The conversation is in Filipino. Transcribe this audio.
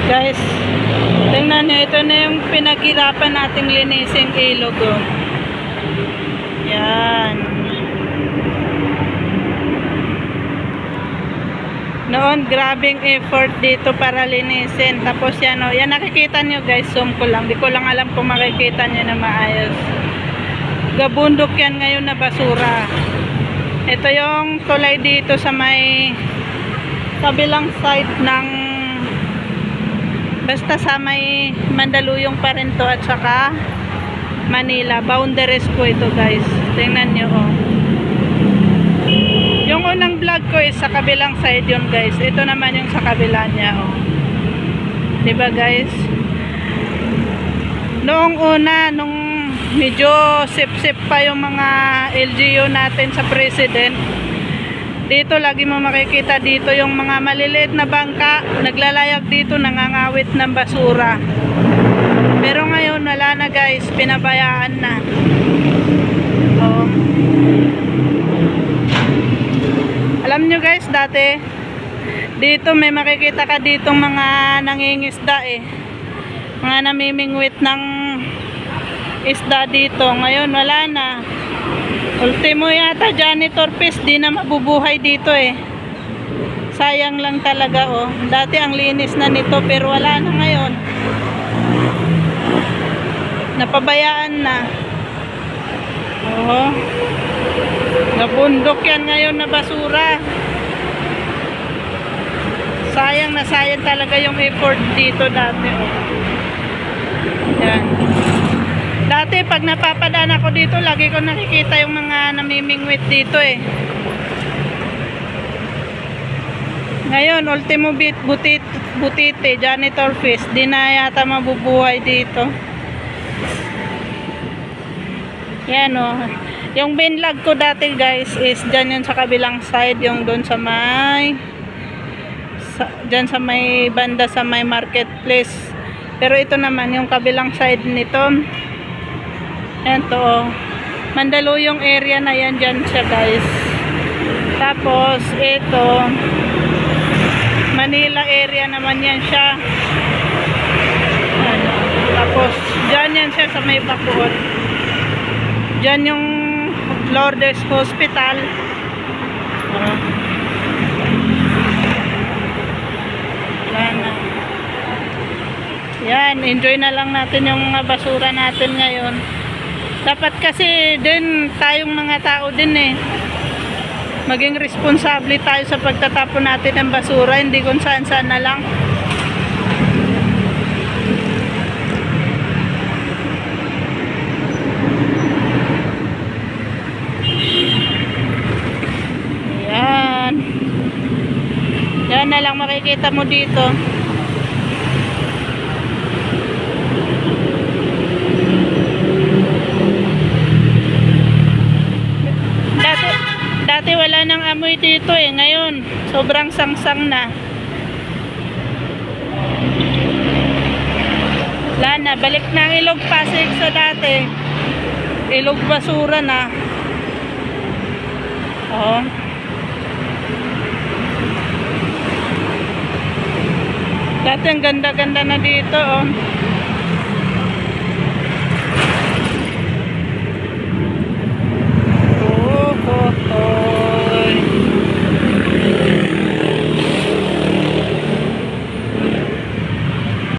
Guys, tingnan nyo, ito na yung pinaghirapan nating linising ilog. Oh. Yan. Noon, grabing effort dito para linisin. Tapos yan, oh, yan nakikita nyo guys, zoom ko lang. Di ko lang alam kung makikita nyo na maayos. Gabundok yan ngayon na basura. Ito yung tulay dito sa may kabilang side ng basta sa may Mandaluyong pa rin to at saka Manila. Boundaries po ito guys. Tingnan nyo oh. Yung unang vlog ko is sa kabilang side yun guys. Ito naman yung sa kabila niya oh. Diba guys? Noong una, nung medyo sip-sip pa yung mga LGU natin sa President, dito lagi mo makikita dito yung mga maliliit na bangka naglalayag dito, nangangawit ng basura. Pero ngayon wala na guys, pinabayaan na. Oh. Alam nyo guys, dati dito may makikita ka ditong mga nangingisda eh, mga namimingwit ng isda dito. Ngayon wala na. Ultimo yata janitor fish, di na mabubuhay dito eh. Sayang lang talaga oh. Dati ang linis na nito pero wala na ngayon. Napabayaan na. Oh. Nabundok yan ngayon na basura. Sayang na sayang talaga yung effort dito dati oh. Yan. Dati pag napapadaan ako dito, lagi ko nakikita yung mga namimingwit dito eh. Ngayon, ultimo butite, janitor fish, di na yata mabubuhay dito. Yan o. Yung binlog ko dati guys is dyan yun sa kabilang side, yung doon sa may dyan sa may banda sa may marketplace. Pero ito naman yung kabilang side nito. Yan to oh. Mandaluyong area na yan, dyan siya guys. Tapos ito Manila area naman yan siya. Ano. Tapos dyan yan siya sa may Bacoor. Dyan yung Lourdes Hospital. Yan. Yan, enjoy na lang natin yung mga basura natin ngayon. Dapat kasi din tayong mga tao din eh, maging responsable tayo sa pagtatapon natin ng basura, hindi kung saan-saan na lang. Yan. Yan na lang makikita mo dito. Dati wala nang amoy dito eh. Ngayon, sobrang sangsang na. Wala na. Balik na ang ilog Pasig sa dati. Ilog basura na. Oh. Dati ang ganda-ganda na dito oh.